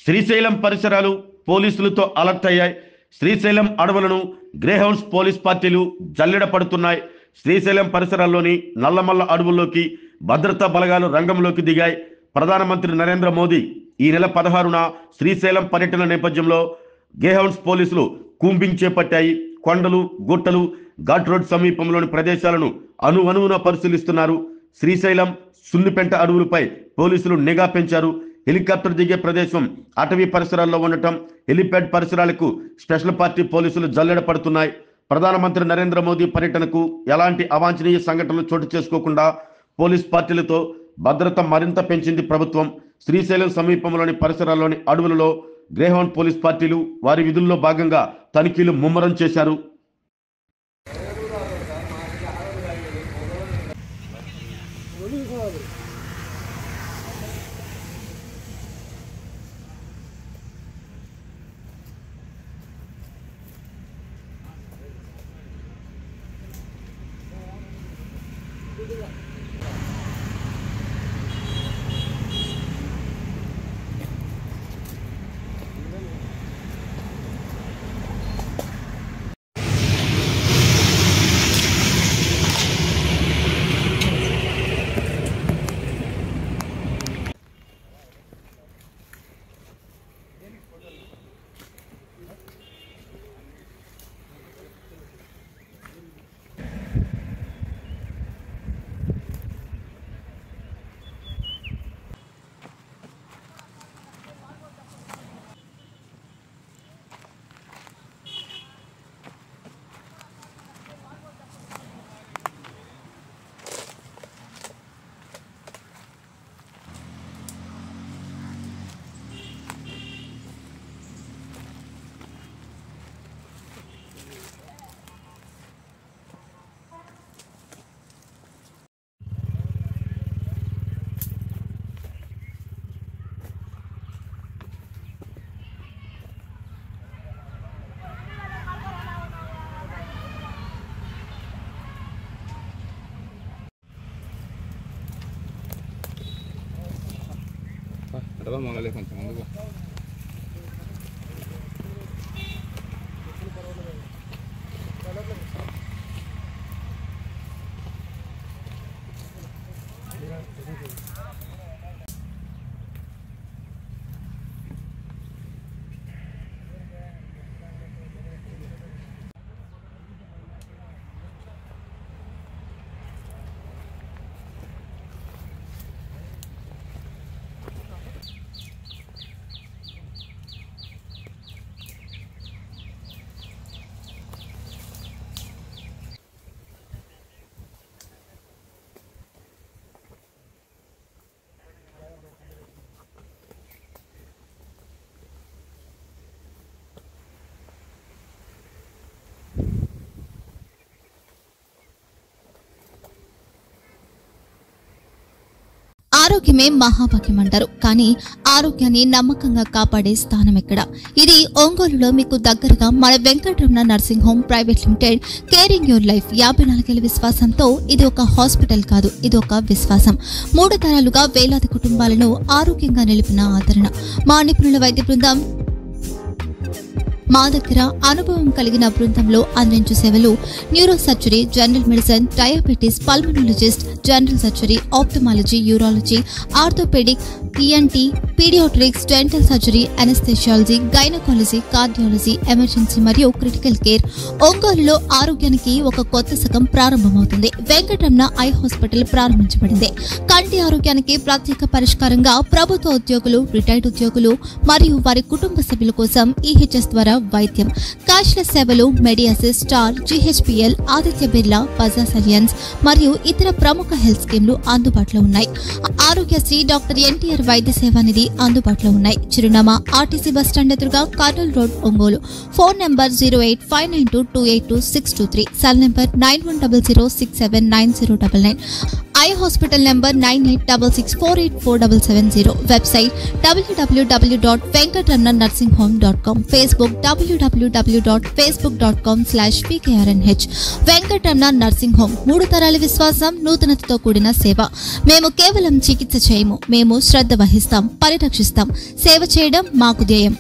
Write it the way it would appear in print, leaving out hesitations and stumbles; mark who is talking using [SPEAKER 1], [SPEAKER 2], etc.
[SPEAKER 1] శ్రీశైలం పరిసరాలు పోలీసులతో అలర్ట్ అయ్యాయి. శ్రీశైలం అడవులను గ్రేహౌండ్స్ పోలీస్ పార్టీలు జల్లెడ పడుతున్నాయి. శ్రీశైలం పరిసరాల్లోని నల్లమల్ల అడవుల్లోకి భద్రతా బలగాలు రంగంలోకి దిగాయి. ప్రధానమంత్రి నరేంద్ర మోదీ ఈ నెల 16న శ్రీశైలం పర్యటన నేపథ్యంలో గ్రేహౌండ్స్ పోలీసులు కూంబింగ్ చేపట్టాయి. కొండలు, గుట్టలు, ఘాట్ రోడ్ సమీపంలోని ప్రదేశాలను అణువణువున పరిశీలిస్తున్నారు. శ్రీశైలం, సున్నిపెంట అడవులపై పోలీసులు నిఘా పెంచారు. హెలికాప్టర్ దిగే ప్రదేశం అటవీ పరిసరాల్లో ఉండటం, హెలిప్యాడ్ పరిసరాలకు స్పెషల్ పార్టీ పోలీసులు జల్లెడ పడుతున్నాయి. ప్రధానమంత్రి నరేంద్ర మోదీ పర్యటనకు ఎలాంటి అవాంఛనీయ సంఘటనలు చోటు చేసుకోకుండా పోలీస్ పార్టీలతో భద్రత మరింత పెంచింది ప్రభుత్వం. శ్రీశైలం సమీపంలోని పరిసరాల్లోని అడవులలో గ్రేహౌండ్ పోలీస్ పార్టీలు వారి విధుల్లో భాగంగా తనిఖీలు ముమ్మరం చేశారు.
[SPEAKER 2] మంగళ కొంచెం ముందుకు
[SPEAKER 3] ఆరోగ్యమే మహాభాగ్యం అంటారు. కానీ ఆరోగ్యాన్ని నమ్మకంగా కాపాడే స్థానం ఎక్కడ? ఇది ఒంగోలులో మీకు దగ్గరగా మన Venkataramana nursing home private limited caring your life 54 ఏళ్ల విశ్వాసంతో ఇది ఒక హాస్పిటల్ కాదు, ఇది ఒక విశ్వాసం. 3 తరాలుగా వేలాది కుటుంబాలను ఆరోగ్యంగా నిలిపిన ఆదరణ. మా నిపుణుల వైద్య బృందం మా దగ్గర అనుభవం కలిగిన బృందంలో అందించే సేవలు neuro surgery, general medicine, diabetes, pulmonologist, general surgery, ophthalmology, urology, orthopaedic, ENT, paediatrics, dental surgery, anaesthesiology, gynaecology, cardiology, emergency మరియు క్రిటికల్ కేర్. ఒంగోలులో ఆరోగ్యానికి ఒక కొత్త శకం ప్రారంభమవుతుంది. వెంకటరమణ ఐ హాస్పిటల్ ప్రారంభించబడింది. కంటి ఆరోగ్యానికి ప్రత్యేక పరిష్కారంగా ప్రభుత్వ ఉద్యోగులు, రిటైర్డ్ ఉద్యోగులు మరియు వారి కుటుంబ సభ్యుల కోసం ఈహెచ్ఎస్ ద్వారా వైద్యం, క్యాష్లెస్ సేవలు, మెడియాసిస్, స్టార్, జీహెచ్పీఎల్, ఆదిత్య బిర్లా, బజాజ్ అలియన్స్ మరియు ఇతర ప్రముఖ హెల్త్ స్కీమ్లు అందుబాటులో ఉన్నాయి. ఆరోగ్యశ్రీ, డాక్టర్ ఎన్టీఆర్ వైద్య సేవా నిధి అందుబాటులో ఉన్నాయి. చిరునామా ఆర్టీసీ బస్టాండ్ ఎదురుగా, Kurnool road, Ongole. Phone number 08592282623, cell number 9100679099. Eye hospital number 9866484770. Website www.venkatramnanursing.com. Facebook www.facebook.com/pkrnh. Venkataramana nursing home, 3 తరాల విశ్వాసం, నూతనతతో కూడిన సేవ. మేము కేవలం చికిత్స చేయము, మేము శ్రద్ధ వహిస్తాం, పరిరక్షిస్తాం. సేవ చేయడం మాకు ధ్యేయం.